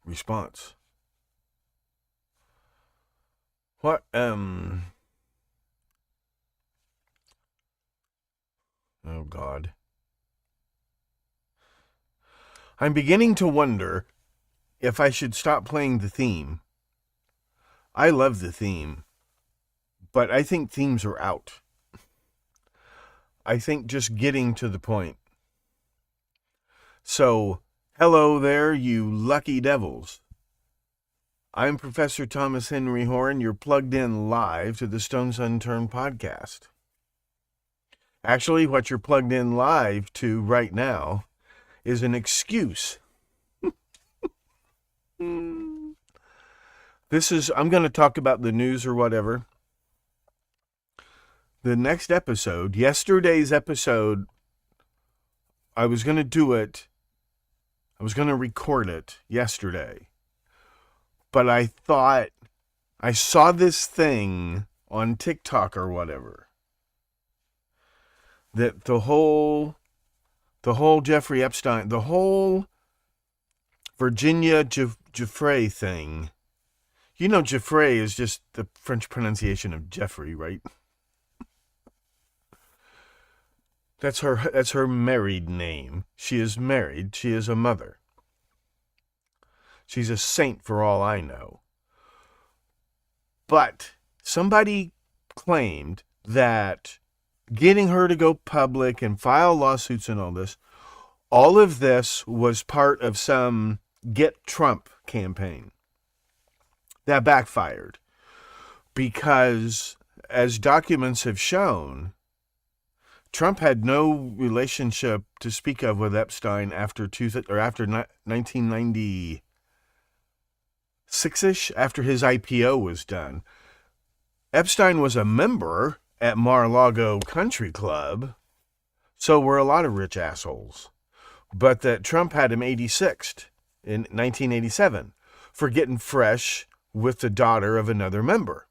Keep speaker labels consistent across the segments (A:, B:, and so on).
A: response. What, oh God. I'm beginning to wonder if I should stop playing the theme. I love the theme, but I think themes are out. I think just getting to the point. So, hello there, you lucky devils. I'm Professor Thomas Henry Horn. You're plugged in live to the Stones Unturned podcast. Actually, what you're plugged in live to right now is an excuse. I'm going to talk about the news or whatever. The next episode, yesterday's episode, I was going to record it yesterday. But I thought, I saw this thing on TikTok or whatever, that the whole Jeffrey Epstein, the whole Virginia Giuffre thing. You know, Giuffre is just the French pronunciation of Jeffrey, right? That's her married name. She is married. She is a mother. She's a saint for all I know. But somebody claimed that getting her to go public and file lawsuits and all of this was part of some Get Trump campaign. That backfired because, as documents have shown, Trump had no relationship to speak of with Epstein after 1996-ish, after his IPO was done. Epstein was a member at Mar-a-Lago Country Club, so were a lot of rich assholes. But that Trump had him 86th in 1987 for getting fresh with the daughter of another member.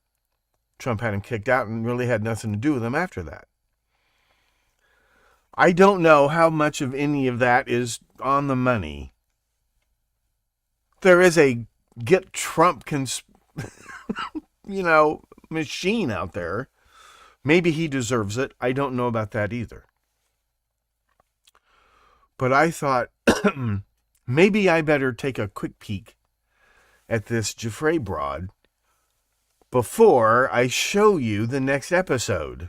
A: Trump had him kicked out and really had nothing to do with him after that. I don't know how much of any of that is on the money. There is a Get Trump machine out there. Maybe he deserves it. I don't know about that either. But I thought maybe I better take a quick peek at this Giuffre broad before I show you the next episode.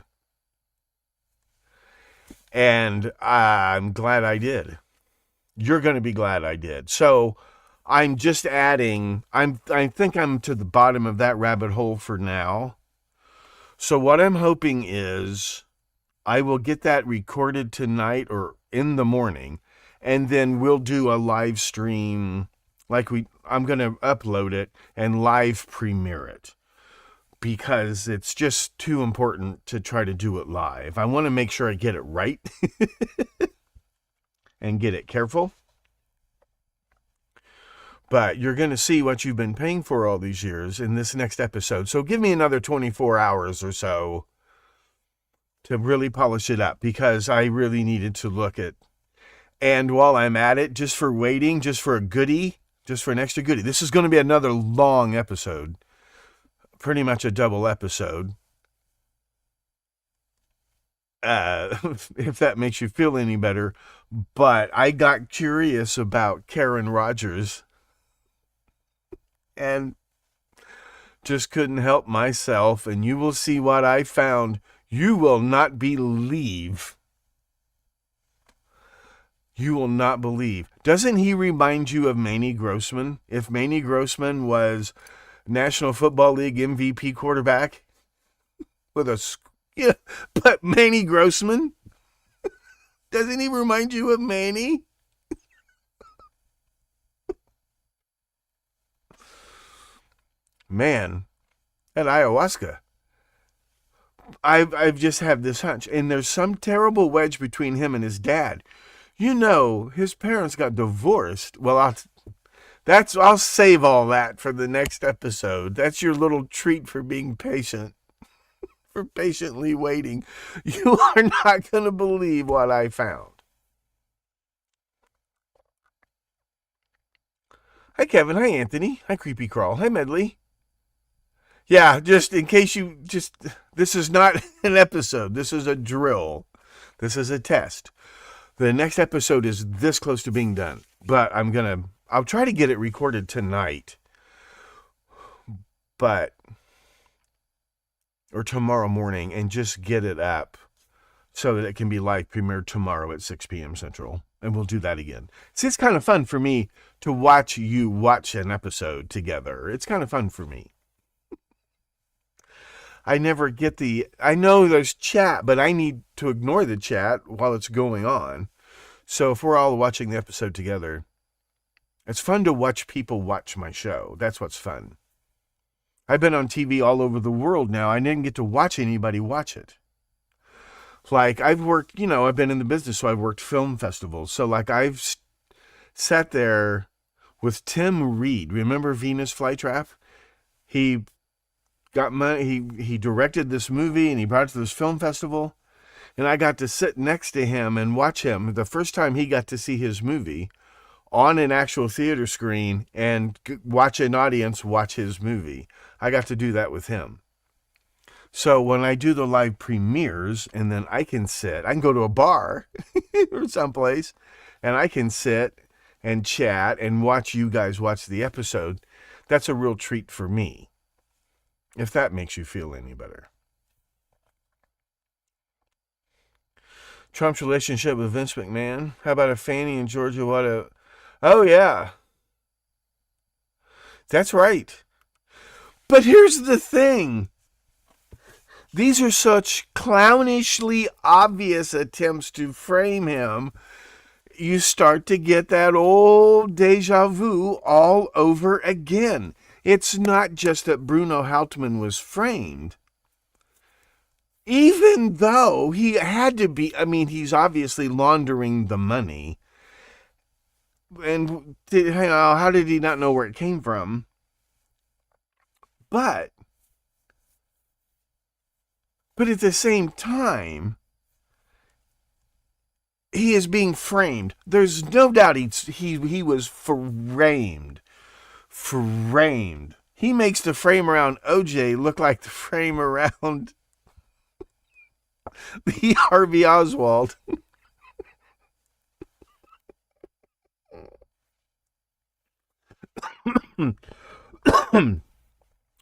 A: And I'm glad I did. You're going to be glad I did. So I'm just adding, I think I'm to the bottom of that rabbit hole for now. So what I'm hoping is I will get that recorded tonight or in the morning, and then we'll do a live stream I'm going to upload it and live premiere it, because it's just too important to try to do it live. I want to make sure I get it right and get it careful. But you're going to see what you've been paying for all these years in this next episode. So give me another 24 hours or so to really polish it up, because I really needed to look at. And while I'm at it, just for waiting, just for an extra goodie. This is going to be another long episode. Pretty much a double episode. If that makes you feel any better. But I got curious about Karen Rogers and just couldn't help myself. And you will see what I found. You will not believe. You will not believe. Doesn't he remind you of Manny Grossman? If Manny Grossman was National Football League MVP quarterback but Manny Grossman, doesn't he remind you of Manny? Man, at ayahuasca, I've just have this hunch, and there's some terrible wedge between him and his dad. You know, his parents got divorced. Well, I'll save all that for the next episode. That's your little treat for being patient, for patiently waiting. You are not going to believe what I found. Hi, Kevin. Hi, Anthony. Hi, Creepy Crawl. Hi, Medley. Yeah, just in case this is not an episode. This is a drill. This is a test. The next episode is this close to being done, but I'll try to get it recorded tonight, or tomorrow morning, and just get it up so that it can be live premiered tomorrow at 6 p.m. Central. And we'll do that again. See, it's kind of fun for me to watch you watch an episode together. It's kind of fun for me. I never get I know there's chat, but I need to ignore the chat while it's going on. So if we're all watching the episode together, it's fun to watch people watch my show. That's what's fun. I've been on TV all over the world now. I didn't get to watch anybody watch it. Like, I've worked, I've been in the business, so I've worked film festivals. So, like, I've sat there with Tim Reed. Remember Venus Flytrap? He got money. He directed this movie, and he brought it to this film festival. And I got to sit next to him and watch him. The first time he got to see his movie on an actual theater screen and watch an audience watch his movie. I got to do that with him. So when I do the live premieres, and then I can go to a bar or someplace, and I can sit and chat and watch you guys watch the episode. That's a real treat for me, if that makes you feel any better. Trump's relationship with Vince McMahon. How about a Fanny and Georgia? Oh, yeah. That's right. But here's the thing. These are such clownishly obvious attempts to frame him. You start to get that old deja vu all over again. It's not just that Bruno Hauptmann was framed. Even though he had to be, he's obviously laundering the money. And how did he not know where it came from? But at the same time, he is being framed. There's no doubt he was framed. Framed. He makes the frame around OJ look like the frame around the Harvey Oswald.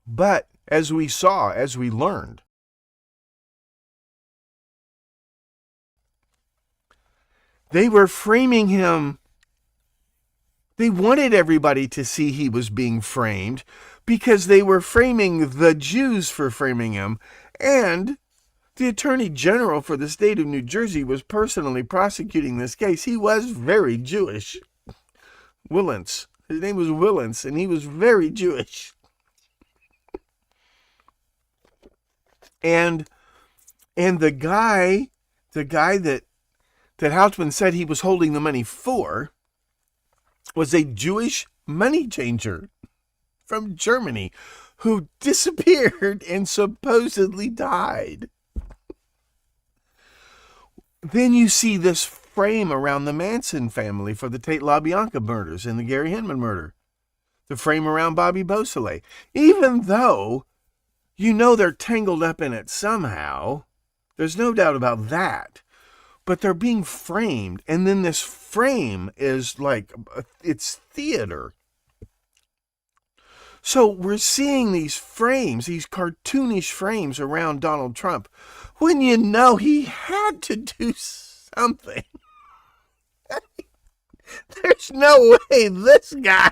A: But as we learned, they were framing him. They wanted everybody to see he was being framed because they were framing the Jews for framing him. And the Attorney General for the state of New Jersey was personally prosecuting this case. He was very Jewish. Willens. His name was Willens, and he was very Jewish. And the guy that Hauptmann said he was holding the money for was a Jewish money changer from Germany who disappeared and supposedly died. Then you see this frame around the Manson family for the Tate LaBianca murders and the Gary Hinman murder. The frame around Bobby Beausoleil. Even though they're tangled up in it somehow, there's no doubt about that. But they're being framed, and then this frame is like, it's theater. So we're seeing these frames, these cartoonish frames around Donald Trump, when he had to do something. There's no way this guy...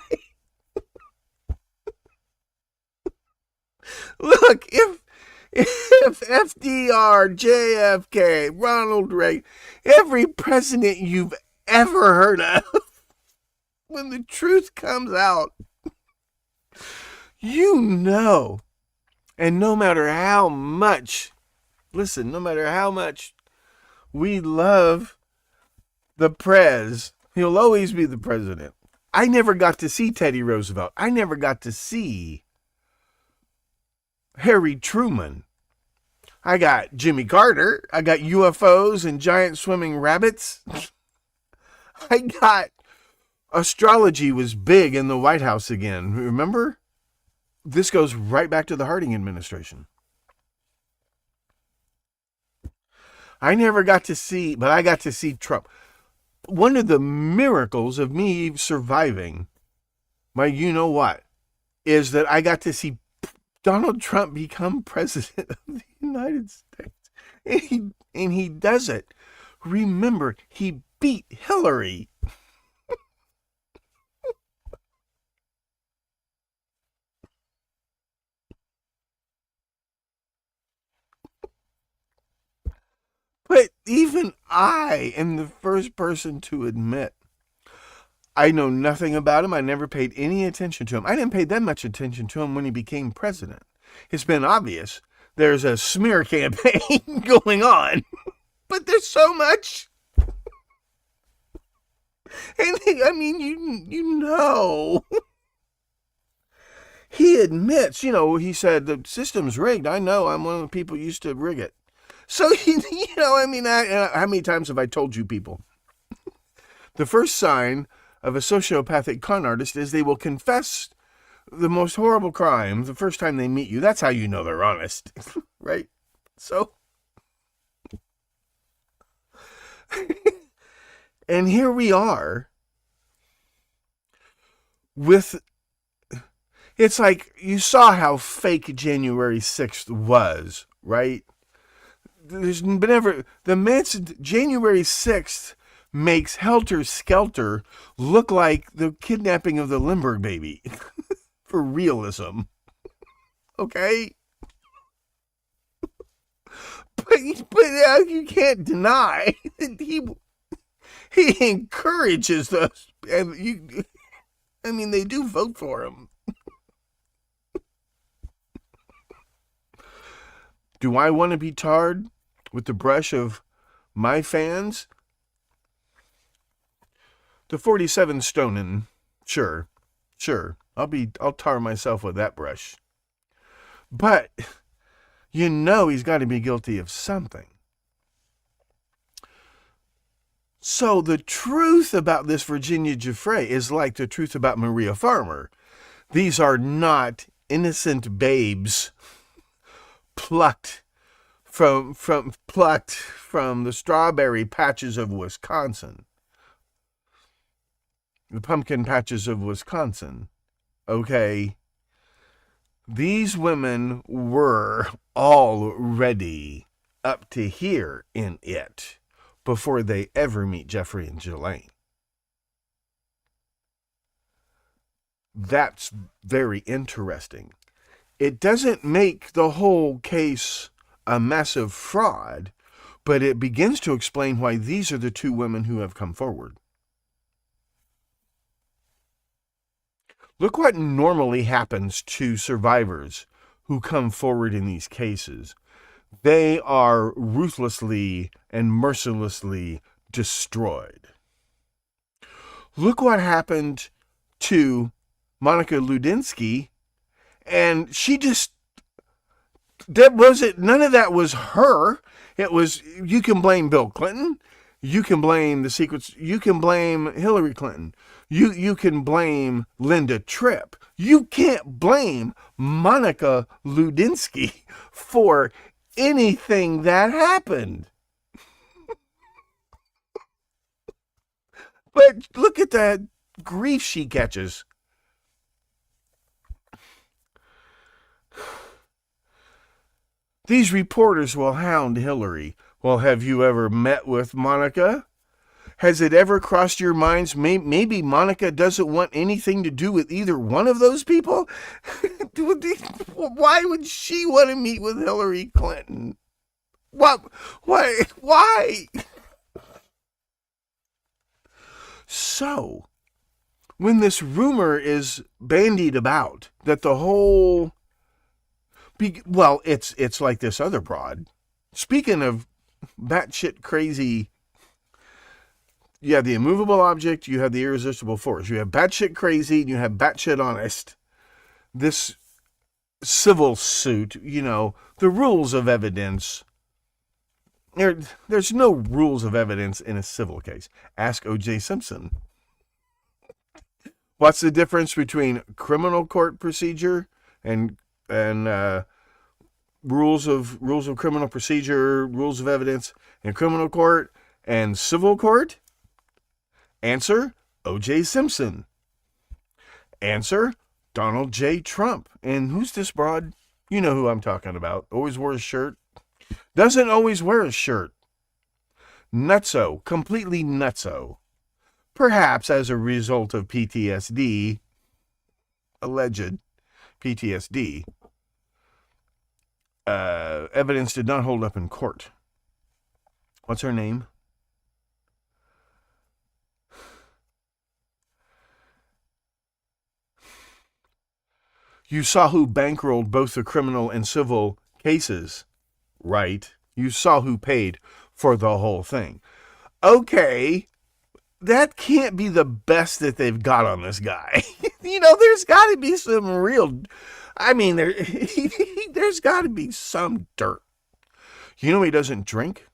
A: Look, if FDR, JFK, Ronald Reagan, every president you've ever heard of, when the truth comes out, and no matter how much we love the prez, he'll always be the president. I never got to see Teddy Roosevelt. I never got to see Harry Truman. I got Jimmy Carter. I got UFOs and giant swimming rabbits. I Astrology was big in the White House again. Remember? This goes right back to the Harding administration. I never got to see, but I got to see Trump. One of the miracles of me surviving my you know what is that I got to see Donald Trump become president of the United States. And he does it. Remember, he beat Hillary. But even I am the first person to admit I know nothing about him. I never paid any attention to him. I didn't pay that much attention to him when he became president. It's been obvious there's a smear campaign going on, but there's so much. And I mean, you know. He admits, he said the system's rigged. I know. I'm one of the people who used to rig it. So, I mean, how many times have I told you people? The first sign of a sociopathic con artist is they will confess the most horrible crime the first time they meet you. That's how you know they're honest, right? So, and here we are with, it's like you saw how fake January 6th was, right? There's been ever, January 6th makes Helter Skelter look like the kidnapping of the Limburg baby for realism. Okay? But you can't deny that he encourages those. I mean, they do vote for him. Do I want to be tarred with the brush of my fans? The 47 Stonin, sure. I'll tar myself with that brush. But he's got to be guilty of something. So the truth about this Virginia Giuffre is like the truth about Maria Farmer. These are not innocent babes plucked from the strawberry patches of Wisconsin. The pumpkin patches of Wisconsin. Okay. These women were already up to here in it before they ever meet Jeffrey and Ghislaine. That's very interesting. It doesn't make the whole case a massive fraud, but it begins to explain why these are the two women who have come forward. Look what normally happens to survivors who come forward in these cases. They are ruthlessly and mercilessly destroyed. Look what happened to Monica Lewinsky, and she just, none of that was her. It was, you can blame Bill Clinton, you can blame the secrets, you can blame Hillary Clinton, you can blame Linda Tripp. You can't blame Monica Lewinsky for anything that happened. But look at that grief she catches. These reporters will hound Hillary. Well, have you ever met with Monica? Has it ever crossed your minds maybe Monica doesn't want anything to do with either one of those people? Why would she want to meet with Hillary Clinton? What? Why? So, when this rumor is bandied about that the whole... Well, it's like this other broad. Speaking of batshit crazy, you have the immovable object, you have the irresistible force. You have batshit crazy, and you have batshit honest. This civil suit, the rules of evidence. There's no rules of evidence in a civil case. Ask O.J. Simpson. What's the difference between criminal court procedure and and rules of criminal procedure, rules of evidence in criminal court and civil court? Answer: O.J. Simpson. Answer: Donald J. Trump. And who's this broad? You know who I'm talking about. Always wore a shirt. Doesn't always wear a shirt. Nutso. Completely nutso. Perhaps as a result of PTSD, alleged PTSD, evidence did not hold up in court. What's her name? You saw who bankrolled both the criminal and civil cases, right? You saw who paid for the whole thing. Okay, that can't be the best that they've got on this guy. There's got to be some real, there's got to be some dirt. He doesn't drink?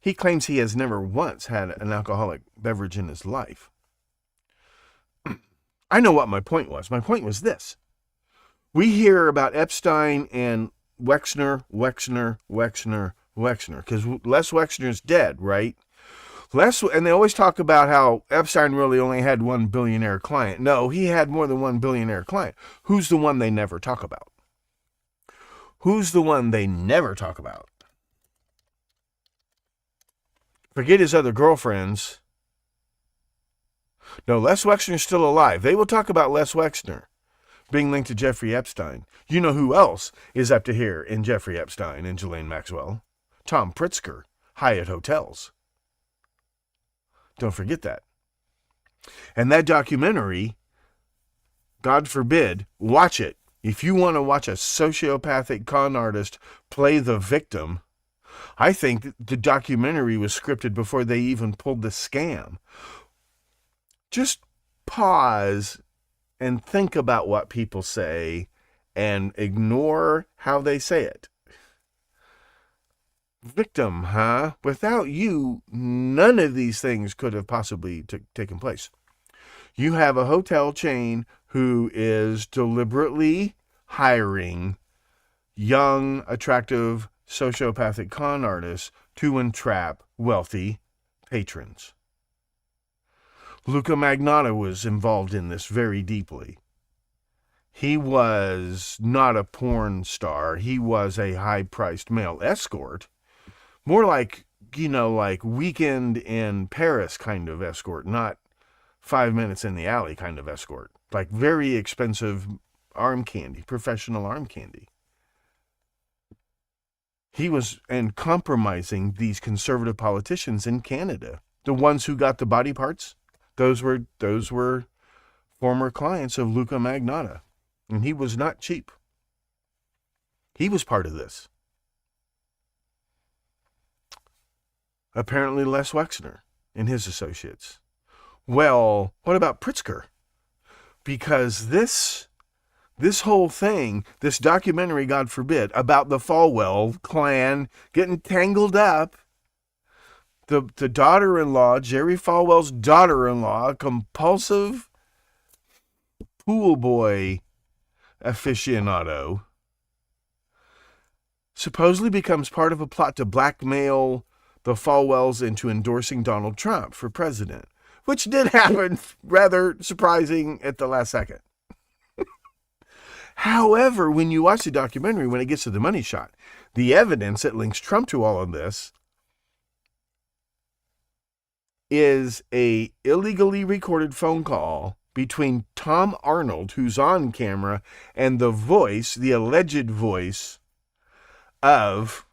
A: He claims he has never once had an alcoholic beverage in his life. I know what my point was. My point was this. We hear about Epstein and Wexner, because Les Wexner's dead, right? And they always talk about how Epstein really only had one billionaire client. No, he had more than one billionaire client. Who's the one they never talk about? Who's the one they never talk about? Forget his other girlfriends. No, Les Wexner's still alive. They will talk about Les Wexner being linked to Jeffrey Epstein. You know who else is up to here in Jeffrey Epstein and Ghislaine Maxwell? Tom Pritzker, Hyatt Hotels. Don't forget that. And that documentary, God forbid, watch it. If you want to watch a sociopathic con artist play the victim, I think the documentary was scripted before they even pulled the scam. Just pause and think about what people say and ignore how they say it. Victim, huh? Without you, none of these things could have possibly taken place. You have a hotel chain who is deliberately hiring young, attractive, sociopathic con artists to entrap wealthy patrons. Luca Magnotta was involved in this very deeply. He was not a porn star. He was a high-priced male escort. More like, like Weekend in Paris kind of escort, not 5 minutes in the alley kind of escort. Like very expensive arm candy, professional arm candy. He was compromising these conservative politicians in Canada. The ones who got the body parts, those were former clients of Luca Magnotta. And he was not cheap. He was part of this. Apparently Les Wexner and his associates. Well, what about Pritzker? Because this whole thing, this documentary, God forbid, about the Falwell clan getting tangled up, the daughter-in-law, Jerry Falwell's daughter-in-law, compulsive pool boy aficionado, supposedly becomes part of a plot to blackmail the Falwells into endorsing Donald Trump for president, which did happen, rather surprising at the last second. However, when you watch the documentary, when it gets to the money shot, the evidence that links Trump to all of this is a illegally recorded phone call between Tom Arnold, who's on camera, and the alleged voice of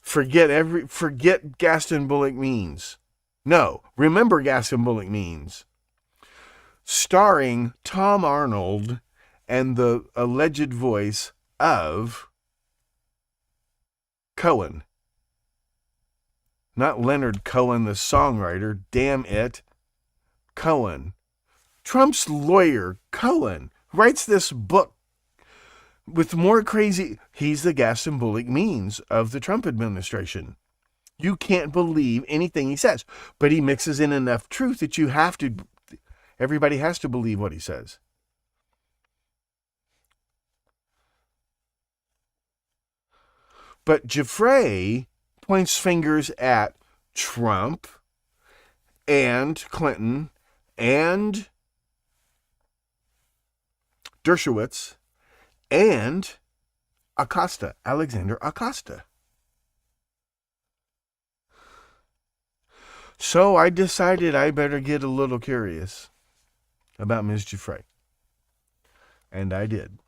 A: forget Gaston Bullock means. No, remember Gaston Bullock means. Starring Tom Arnold and the alleged voice of Cohen. Not Leonard Cohen, the songwriter, damn it. Cohen. Trump's lawyer, Cohen, writes this book with more crazy... He's the Gaston Bullock means of the Trump administration. You can't believe anything he says, but he mixes in enough truth that you have to... Everybody has to believe what he says. But Giuffre points fingers at Trump and Clinton and Dershowitz and Acosta, Alexander Acosta. So I decided I better get a little curious about Ms. Giuffre. And I did.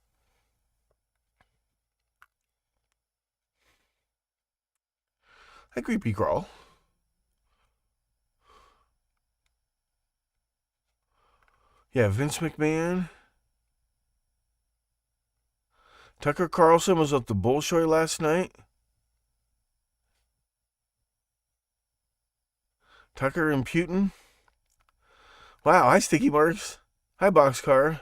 A: Hi, creepy crawl. Yeah, Vince McMahon. Tucker Carlson was at the Bolshoi last night. Tucker and Putin. Wow, hi, Sticky Marks. Hi, Boxcar.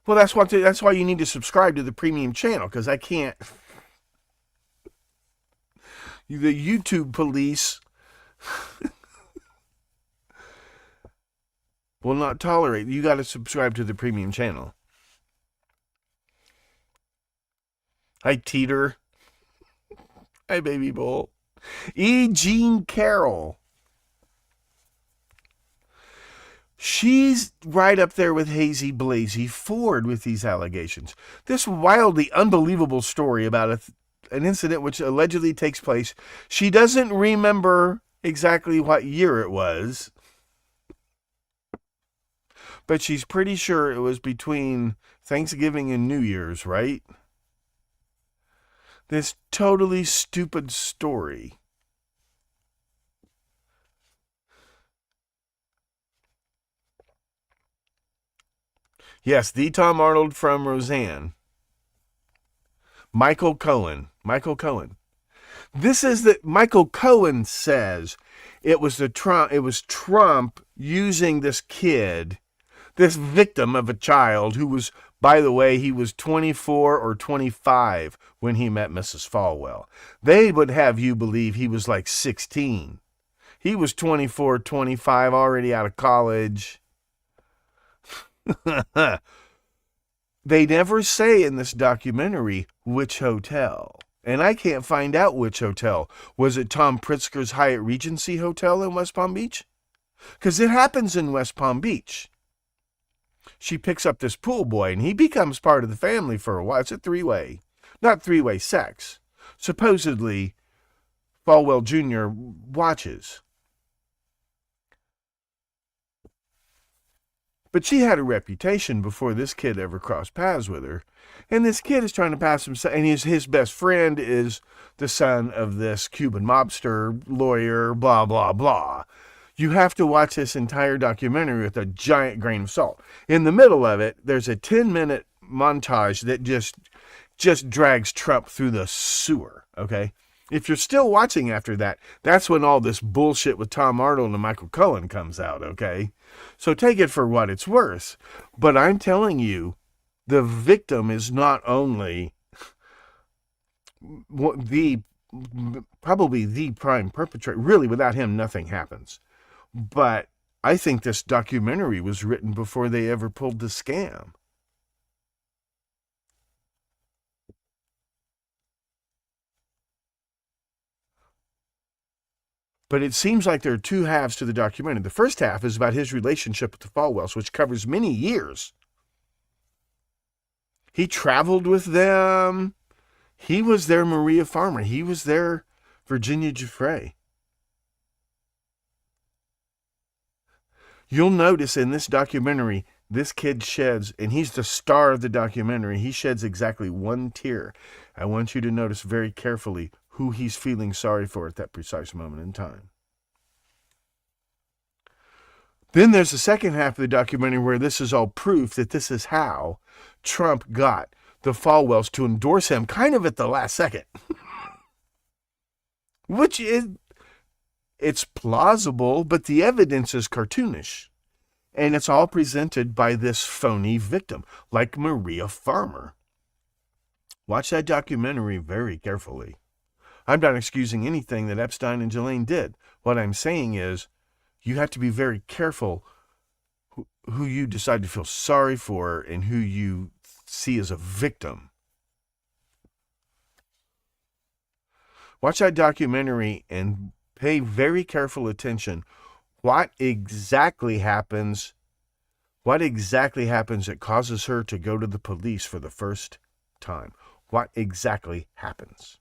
A: Well, that's why you need to subscribe to the premium channel, because I can't. The YouTube police will not tolerate. You got to subscribe to the premium channel. Hi, Teeter. Hi, Baby Bull. E. Jean Carroll. She's right up there with Hazy Blasey Ford with these allegations. This wildly unbelievable story about an incident which allegedly takes place. She doesn't remember exactly what year it was, but she's pretty sure it was between Thanksgiving and New Year's, right? This totally stupid story. Yes, the Tom Arnold from Roseanne. Michael Cohen. This is that Michael Cohen says it was Trump using this kid, this victim of a child who was, by the way, he was 24 or 25 when he met Mrs. Falwell. They would have you believe he was like 16. He was 24, 25, already out of college. They never say in this documentary which hotel. And I can't find out which hotel. Was it Tom Pritzker's Hyatt Regency Hotel in West Palm Beach? Because it happens in West Palm Beach. She picks up this pool boy, and he becomes part of the family for a while. It's a three-way. Not three-way sex. Supposedly, Falwell Jr. watches. But she had a reputation before this kid ever crossed paths with her. And this kid is trying to pass himself, and his best friend is the son of this Cuban mobster, lawyer, blah, blah, blah. You have to watch this entire documentary with a giant grain of salt. In the middle of it, there's a 10-minute montage that just drags Trump through the sewer, okay? If you're still watching after that, that's when all this bullshit with Tom Arnold and Michael Cohen comes out, okay? So take it for what it's worth. But I'm telling you, the victim is not only probably the prime perpetrator. Really, without him, nothing happens. But I think this documentary was written before they ever pulled the scam. But it seems like there are two halves to the documentary. The first half is about his relationship with the Falwells, which covers many years. He traveled with them. He was their Maria Farmer. He was their Virginia Giuffre. You'll notice in this documentary, this kid sheds, and he's the star of the documentary, he sheds exactly one tear. I want you to notice very carefully who he's feeling sorry for at that precise moment in time. Then there's the second half of the documentary where this is all proof that this is how Trump got the Falwells to endorse him kind of at the last second. Which is, it's plausible, but the evidence is cartoonish. And it's all presented by this phony victim, like Maria Farmer. Watch that documentary very carefully. I'm not excusing anything that Epstein and Ghislaine did. What I'm saying is, You have to be very careful who you decide to feel sorry for and who you see as a victim. Watch that documentary and pay very careful attention. What exactly happens that causes her to go to the police for the first time? What exactly happens?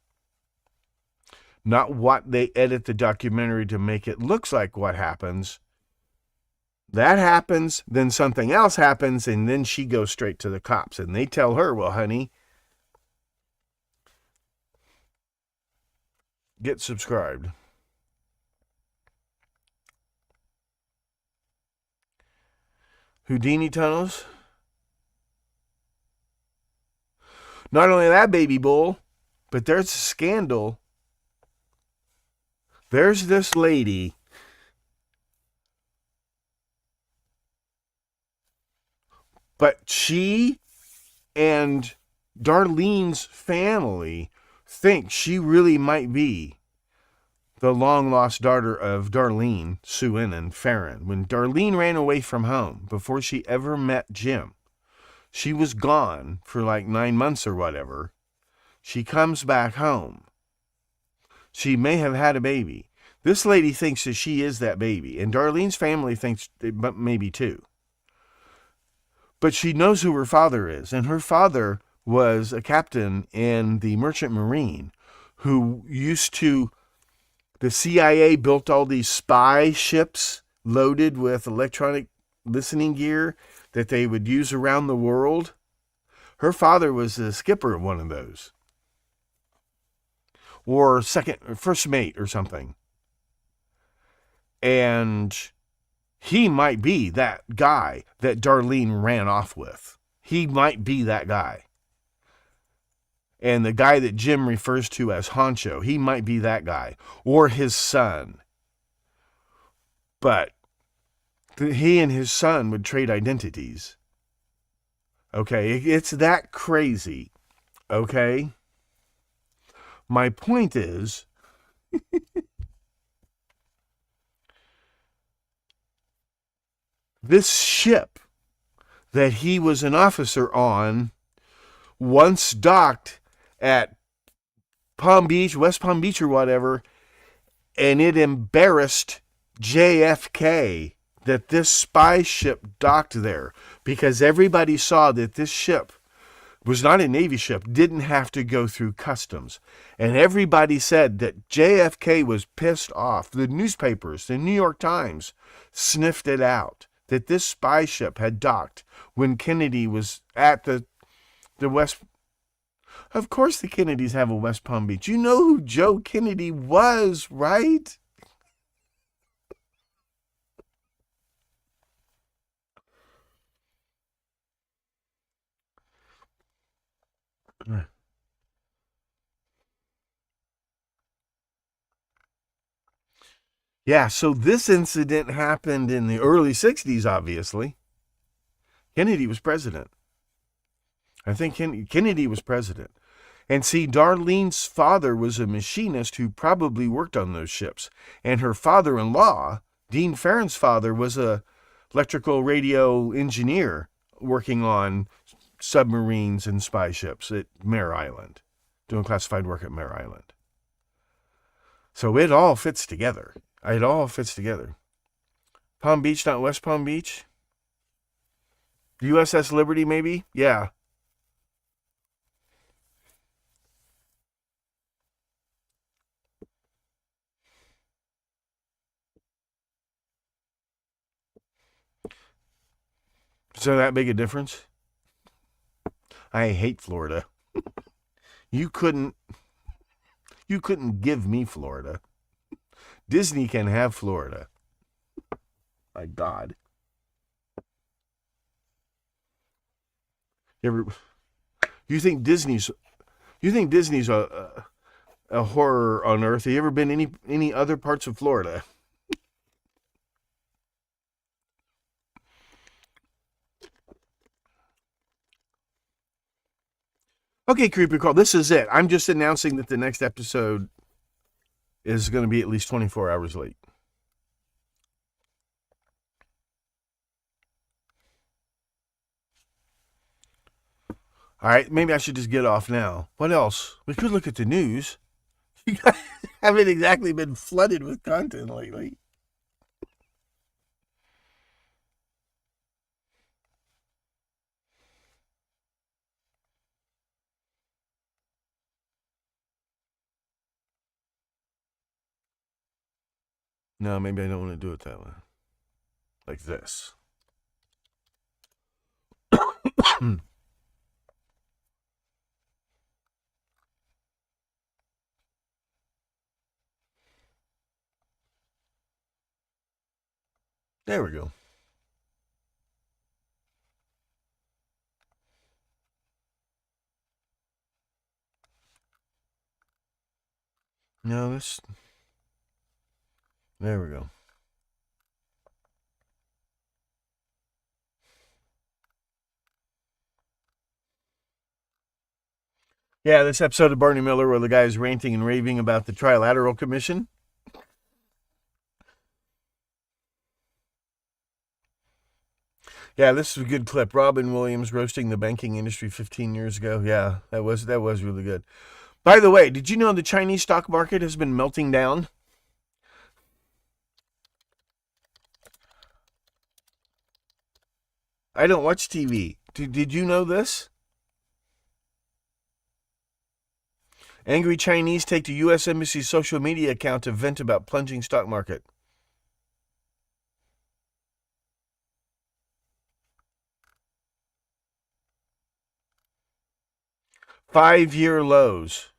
A: Not what they edit the documentary to make it look like what happens. That happens, then something else happens, and then she goes straight to the cops. And they tell her, well, honey, get subscribed. Houdini tunnels. Not only that, baby bull, but there's a scandal. There's this lady but she and Darlene's family think she really might be the long-lost daughter of Darlene, Sue-Ann, and Farron. When Darlene ran away from home before she ever met Jim, she was gone for like 9 months or whatever. She comes back home. She may have had a baby. This lady thinks that she is that baby, and Darlene's family thinks maybe too. But she knows who her father is, and her father was a captain in the Merchant Marine who used to... The CIA built all these spy ships loaded with electronic listening gear that they would use around the world. Her father was the skipper of one of those. Or first mate or something. And he might be that guy that Darlene ran off with. He might be that guy. And the guy that Jim refers to as Honcho, he might be that guy. Or his son. But he and his son would trade identities. Okay, it's that crazy. Okay? My point is, this ship that he was an officer on once docked at Palm Beach, West Palm Beach or whatever, and it embarrassed JFK that this spy ship docked there because everybody saw that this ship was not a Navy ship, didn't have to go through customs. And everybody said that JFK was pissed off. The newspapers, the New York Times, sniffed it out, that this spy ship had docked when Kennedy was at the West... Of course the Kennedys have a West Palm Beach. You know who Joe Kennedy was, right? Yeah, so this incident happened in the early 60s, obviously. Kennedy was president. I think Kennedy was president. And see, Darlene's father was a machinist who probably worked on those ships. And her father-in-law, Dean Farron's father, was a electrical radio engineer working on submarines and spy ships at Mare Island, doing classified work at Mare Island. So it all fits together. It all fits together. Palm Beach, not West Palm Beach? USS Liberty, maybe? Yeah. Is there that big a difference? I hate Florida. You couldn't give me Florida. Disney can have Florida. My God. You think Disney's a horror on earth? Have you ever been any other parts of Florida? Okay, Creepy Crawl, this is it. I'm just announcing that the next episode is going to be at least 24 hours late. All right, maybe I should just get off now. What else? We could look at the news. You guys haven't exactly been flooded with content lately. No, maybe I don't want to do it that way. Like this. There we go. No, this. There we go. Yeah, this episode of Barney Miller where the guy's ranting and raving about the Trilateral Commission. Yeah, this is a good clip. Robin Williams roasting the banking industry 15 years ago. Yeah, that was really good. By the way, did you know the Chinese stock market has been melting down? I don't watch TV. Did you know this? Angry Chinese take to U.S. Embassy's social media account to vent about plunging stock market. Five-year lows.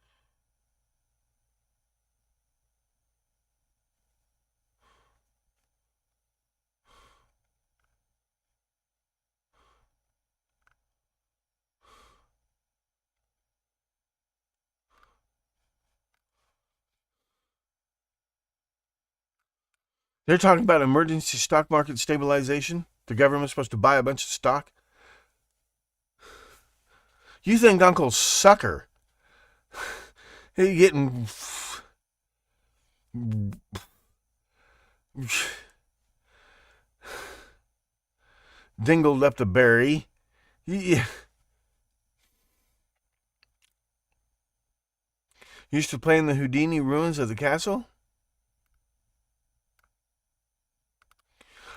A: They're talking about emergency stock market stabilization. The government's supposed to buy a bunch of stock. You think Uncle Sucker he getting dingled up the berry? He used to play in the Houdini ruins of the castle?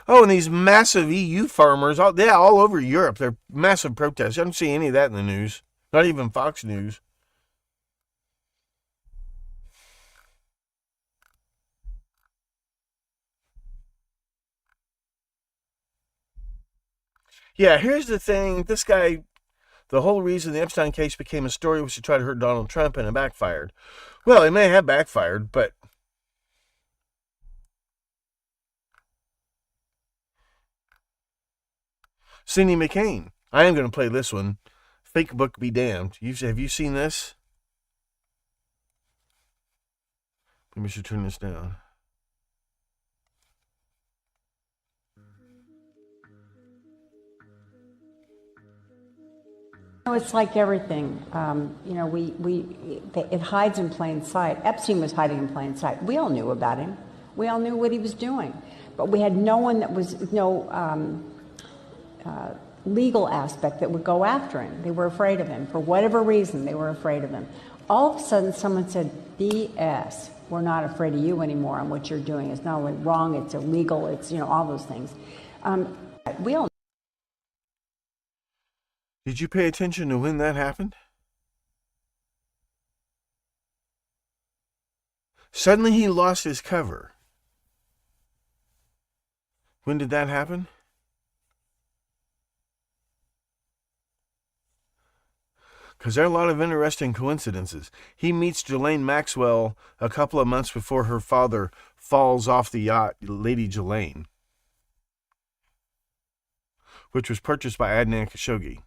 A: Oh, and these massive EU farmers, all over Europe, they're massive protests. I don't see any of that in the news. Not even Fox News. Yeah, here's the thing. This guy, the whole reason the Epstein case became a story was to try to hurt Donald Trump, and it backfired. Well, it may have backfired, but Cindy McCain. I am going to play this one. Fake book be damned. Have you seen this? Maybe we should turn this down.
B: It's like everything. It hides in plain sight. Epstein was hiding in plain sight. We all knew about him. We all knew what he was doing. But we had no one that was, legal aspect that would go after him. They were afraid of him. For whatever reason, they were afraid of him. All of a sudden, someone said, BS. We're not afraid of you anymore on what you're doing. It's not only wrong, it's illegal, it's, all those things. We all.
A: Did you pay attention to when that happened? Suddenly he lost his cover. When did that happen? Because there are a lot of interesting coincidences. He meets Ghislaine Maxwell a couple of months before her father falls off the yacht, Lady Ghislaine, which was purchased by Adnan Khashoggi,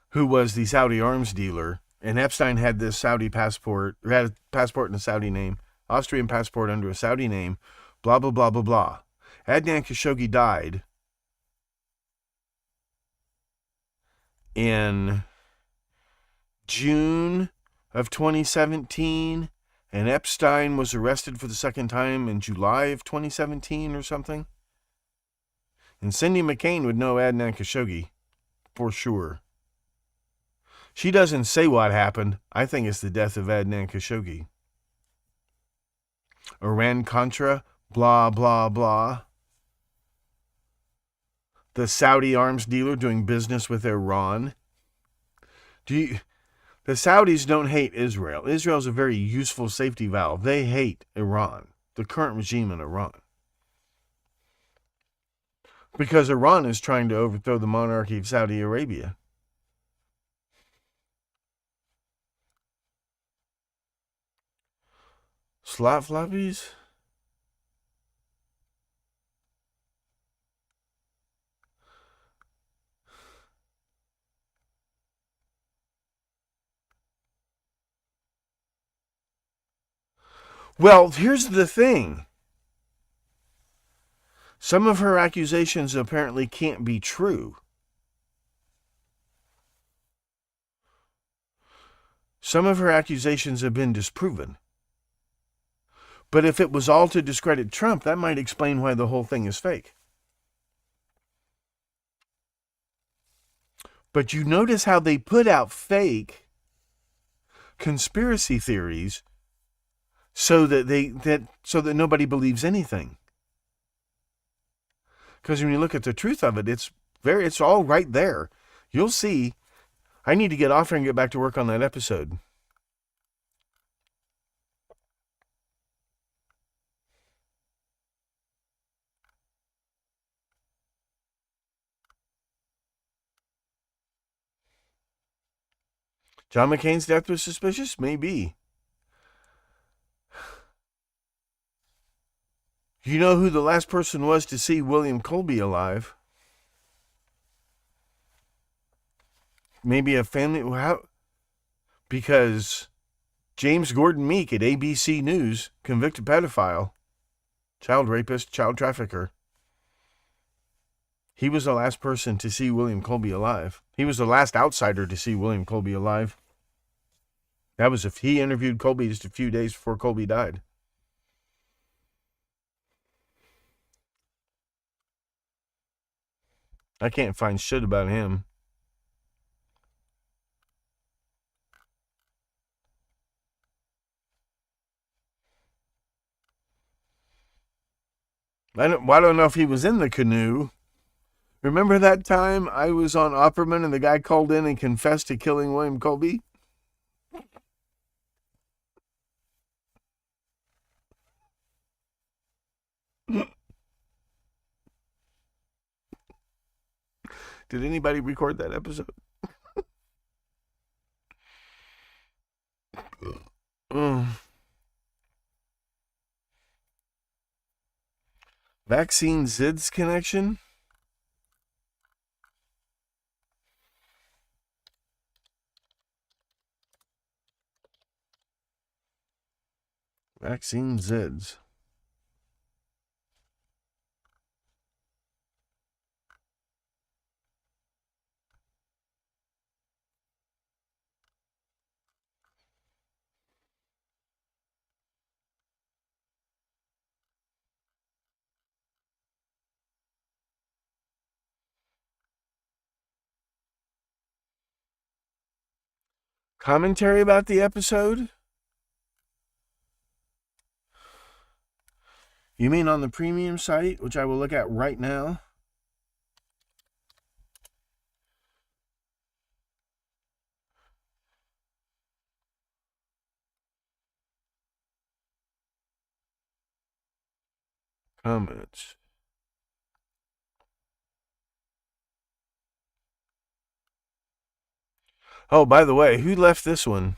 A: who was the Saudi arms dealer. And Epstein had this Saudi passport, or had a passport in a Saudi name, Austrian passport under a Saudi name, blah, blah, blah, blah, blah. Adnan Khashoggi died in June of 2017, and Epstein was arrested for the second time in July of 2017 or something. And Cindy McCain would know Adnan Khashoggi. for sure. She doesn't say what happened. I think it's the death of Adnan Khashoggi. Iran Contra, blah, blah, blah. The Saudi arms dealer doing business with Iran. The Saudis don't hate Israel. Israel's a very useful safety valve. They hate Iran, the current regime in Iran. Because Iran is trying to overthrow the monarchy of Saudi Arabia. Slot floppies? Well, here's the thing. Some of her accusations apparently can't be true. Some of her accusations have been disproven. But if it was all to discredit Trump, that might explain why the whole thing is fake. But you notice how they put out fake conspiracy theories so that nobody believes anything. Because when you look at the truth of it, it's all right there. You'll see. I need to get off here and get back to work on that episode. John McCain's death was suspicious? Maybe. You know who the last person was to see William Colby alive? Maybe a family. How? Because James Gordon Meek at ABC News, convicted pedophile, child rapist, child trafficker. He was the last person to see William Colby alive. He was the last outsider to see William Colby alive. That was if he interviewed Colby just a few days before Colby died. I can't find shit about him. I don't know if he was in the canoe. Remember that time I was on Opperman and the guy called in and confessed to killing William Colby? Did anybody record that episode? Vaccine ZIDS connection? Vaccine ZIDS. Commentary about the episode? You mean on the premium site, which I will look at right now? Comments. Oh, by the way, who left this one?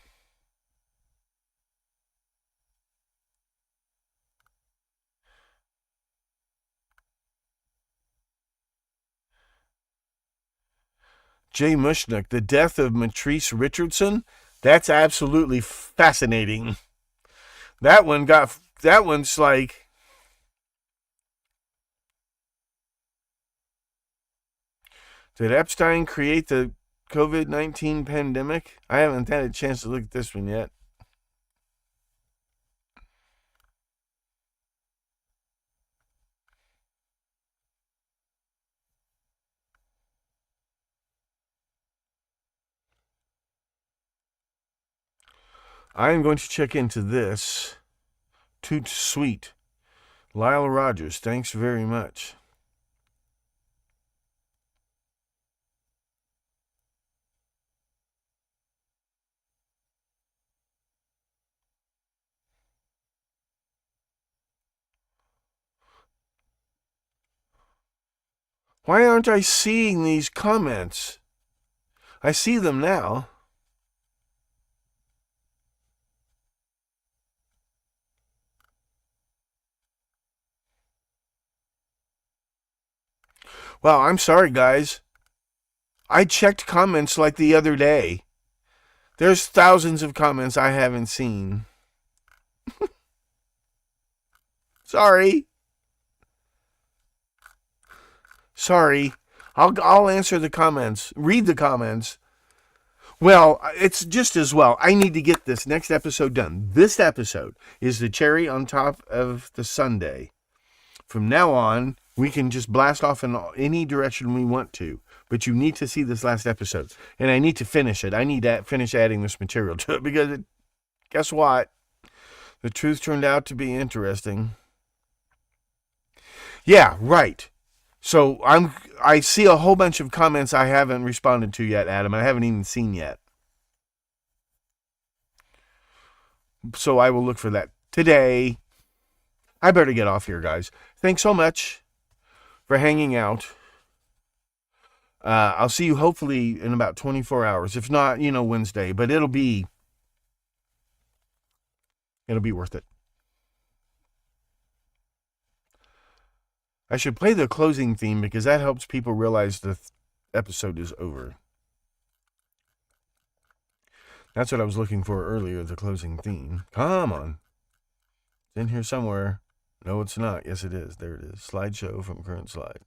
A: Jay Mushnick, the death of Matrice Richardson? That's absolutely fascinating. That one's like, did Epstein create the COVID-19 pandemic? I haven't had a chance to look at this one yet. I am going to check into this. Toot sweet. Lyle Rogers, thanks very much. Why aren't I seeing these comments? I see them now. Well, I'm sorry, guys. I checked comments like the other day. There's thousands of comments I haven't seen. Sorry. Sorry. I'll answer the comments. Read the comments. Well, it's just as well. I need to get this next episode done. This episode is the cherry on top of the sundae. From now on, we can just blast off in any direction we want to. But you need to see this last episode. And I need to finish it. I need to finish adding this material to it because guess what? The truth turned out to be interesting. Yeah, right. So I see a whole bunch of comments I haven't responded to yet, Adam. I haven't even seen yet. So I will look for that today. I better get off here, guys. Thanks so much for hanging out. I'll see you hopefully in about 24 hours. If not, Wednesday. But it'll be worth it. I should play the closing theme because that helps people realize the episode is over. That's what I was looking for earlier, the closing theme. Come on. It's in here somewhere. No, it's not. Yes, it is. There it is. Slideshow from current slide.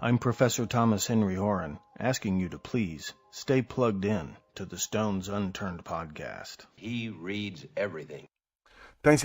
A: I'm Professor Thomas Henry Horan, asking you to please stay plugged in to the Stones Unturned podcast.
C: He reads everything.